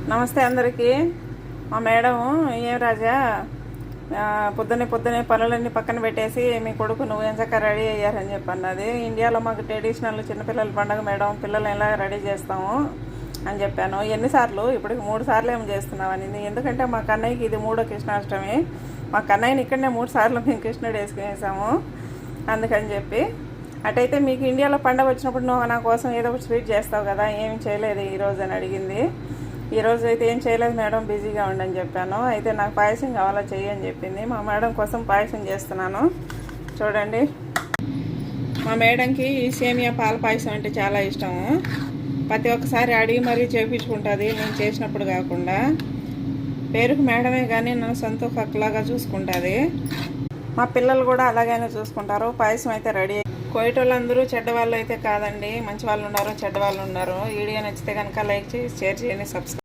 నమస్తే అందరికీ. మా మేడం ఏం రాజా పొద్దునే పనులన్నీ పక్కన పెట్టేసి మీ కొడుకు నువ్వు ఎంచక్క రెడీ అయ్యారని చెప్పి అన్నది. ఇండియాలో మాకు ట్రెడిషనల్ చిన్నపిల్లల పండుగ మేడం, పిల్లల్ని ఎలా రెడీ చేస్తాము అని చెప్పాను. ఎన్నిసార్లు ఇప్పటికి 3 సార్లు ఏమో చేస్తున్నామని. ఎందుకంటే మా కన్నయ్యకి ఇది 3వ కృష్ణాష్టమి. మా కన్నయ్యని ఇక్కడనే 3 సార్లు మేము కృష్ణుడు వేసుకునేసాము. అందుకని చెప్పి అటైతే మీకు ఇండియాలో పండుగ వచ్చినప్పుడు నువ్వు నా కోసం ఏదో ఒక స్వీట్ చేస్తావు కదా, ఏమి చేయలేదు ఈరోజు అని అడిగింది. ఈరోజు అయితే ఏం చేయలేదు మేడం, బిజీగా ఉండని చెప్పాను. అయితే నాకు పాయసం కావాలా చెయ్యని చెప్పింది. మా మేడం కోసం పాయసం చేస్తున్నాను. చూడండి, మా మేడంకి ఈ సేమియా పాల పాయసం అంటే చాలా ఇష్టము. ప్రతి ఒక్కసారి అడిగి మరీ చేయించుకుంటుంది, నేను చేసినప్పుడు కాకుండా. పేరుకు మేడమే కానీ నన్ను సొంత పక్కలాగా చూసుకుంటుంది. మా పిల్లలు కూడా అలాగైనా చూసుకుంటారు. పాయసం అయితే రెడీ. కోయటోళ్ళందరూ చెడ్డవాళ్ళు అయితే కాదండి, మంచి వాళ్ళు ఉన్నారు, చెడ్డవాళ్ళు ఉన్నారు. వీడియో నచ్చితే కనుక లైక్ చేసి షేర్ చేయండి, సబ్స్క్రైబ్